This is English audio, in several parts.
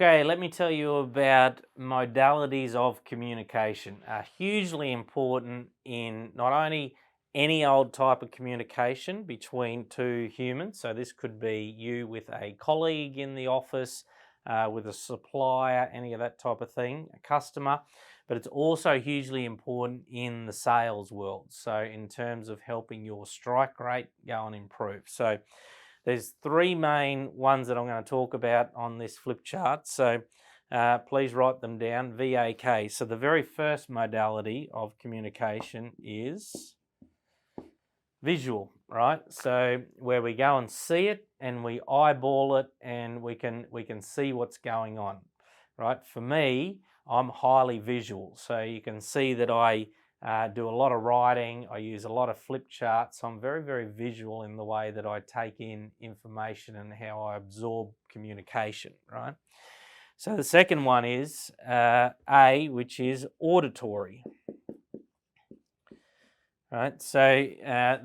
Okay, let me tell you about modalities of communication. Are hugely important in not only any old type of communication between two humans. So this could be you with a colleague in the office, with a supplier, any of that type of thing, a customer. But it's also hugely important in the sales world. So in terms of helping your strike rate go and improve. So there's three main ones that I'm going to talk about on this flip chart. So please write them down. VAK. So the very first modality of communication is visual, right? So where we go and see it and we eyeball it and we can see what's going on, right? For me, I'm highly visual. So you can see that I do a lot of writing. I use a lot of flip charts. So I'm very, very visual in the way that I take in information and how I absorb communication, right? So the second one is A, which is auditory, right? So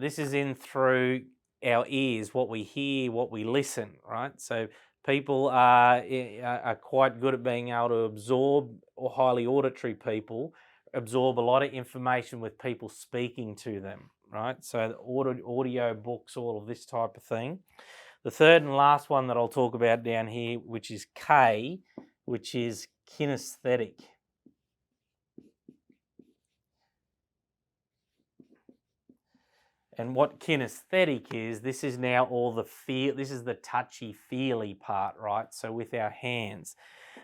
this is in through our ears, what we hear, what we listen, right? So people are quite good at being able to absorb, or highly auditory people absorb a lot of information with people speaking to them, right? So the audio books, all of this type of thing. The third and last one that I'll talk about down here, which is K, which is kinesthetic. And what kinesthetic is, this is now all the feel, this is the touchy-feely part, right? So with our hands.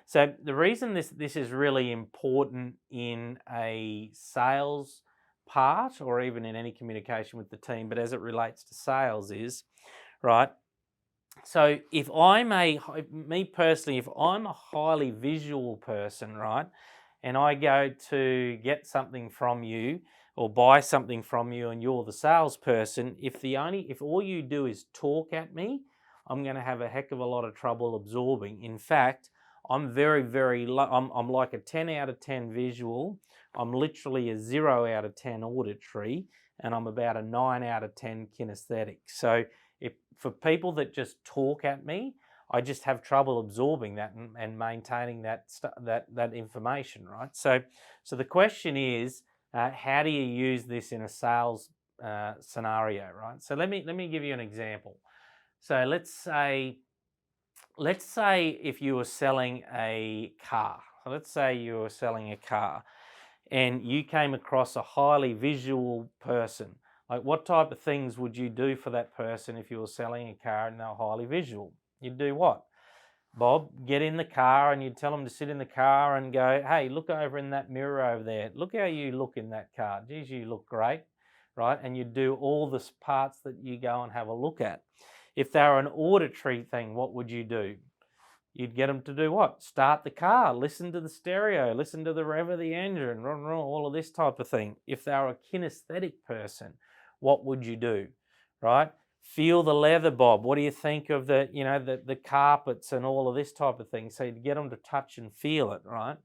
So the reason this is really important in a sales part or even in any communication with the team, but as it relates to sales is, right? So if me personally, if I'm a highly visual person, right, and I go to get something from you or buy something from you and you're the salesperson, if all you do is talk at me, I'm going to have a heck of a lot of trouble absorbing. In fact, I'm I'm like a 10 out of 10 visual. I'm literally a 0 out of 10 auditory, and I'm about a 9 out of 10 kinesthetic. So if for people that just talk at me, I just have trouble absorbing that and maintaining that information, right? So the question is, how do you use this in a sales scenario, right? So let me give you an example. So let's say if you were selling a car. So let's say you were selling a car, and you came across a highly visual person. Like, what type of things would you do for that person if you were selling a car and they're highly visual? You'd do what? Bob, get in the car and you'd tell them to sit in the car and go, hey, look over in that mirror over there. Look how you look in that car. Geez, you look great, right? And you'd do all the parts that you go and have a look at. If they were an auditory thing, what would you do? You'd get them to do what? Start the car, listen to the stereo, listen to the rev of the engine, all of this type of thing. If they were a kinesthetic person, what would you do, right? Feel the leather, Bob. What do you think of the carpets and all of this type of thing? So you'd get them to touch and feel it, right?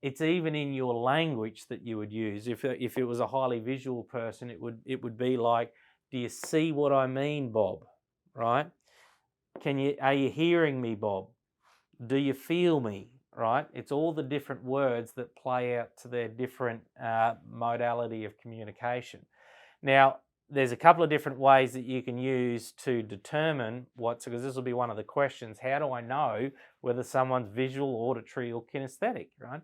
It's even in your language that you would use. If it was a highly visual person, it would be like, do you see what I mean, Bob? Right? Are you hearing me, Bob? Do you feel me, right? It's all the different words that play out to their different modality of communication. Now, there's a couple of different ways that you can use to determine because this will be one of the questions, how do I know whether someone's visual, auditory, or kinesthetic, right?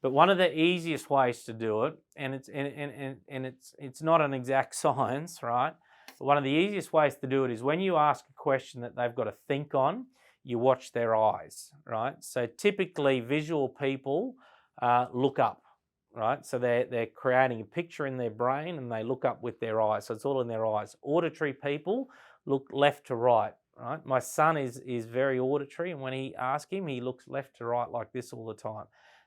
But one of the easiest ways to do it, and it's not an exact science, right? But one of the easiest ways to do it is when you ask a question that they've got to think on, you watch their eyes, right? So typically visual people look up, right? So they're creating a picture in their brain and they look up with their eyes. So it's all in their eyes. Auditory people look left to right, right? My son is very auditory, and when he ask him, he looks left to right like this all the time.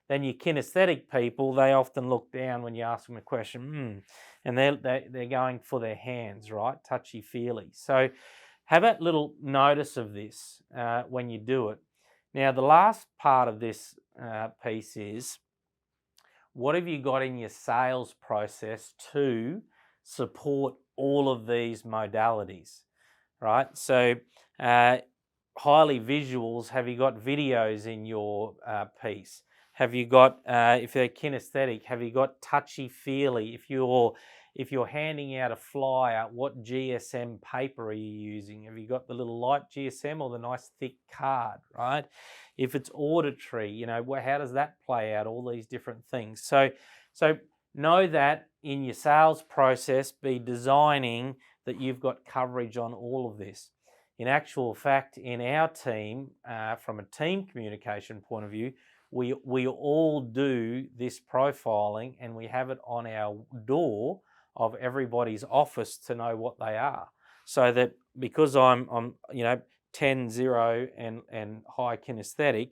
Then your kinesthetic people, they often look down when you ask them a question, and they're going for their hands, right? Touchy-feely. So have a little notice of this when you do it. Now, the last part of this piece is, what have you got in your sales process to support all of these modalities, right? So highly visuals? Have you got videos in your piece? Have you got, if they're kinesthetic, have you got touchy-feely? If you're handing out a flyer, what GSM paper are you using? Have you got the little light GSM or the nice thick card, right? If it's auditory, you know, how does that play out? All these different things. So know that in your sales process, be designing that you've got coverage on all of this. In actual fact, in our team, from a team communication point of view, we all do this profiling, and we have it on our door of everybody's office to know what they are. So that because I'm 10, 0 and high kinesthetic,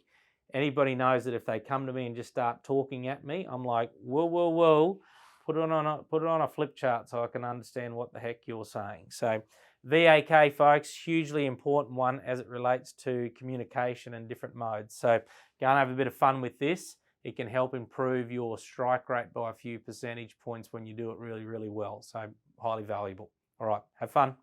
anybody knows that if they come to me and just start talking at me, I'm like, whoa, put it on a flip chart so I can understand what the heck you're saying. So VAK, folks, hugely important one as it relates to communication and different modes. So go and have a bit of fun with this. It can help improve your strike rate by a few percentage points when you do it really, really well. So highly valuable. All right, have fun.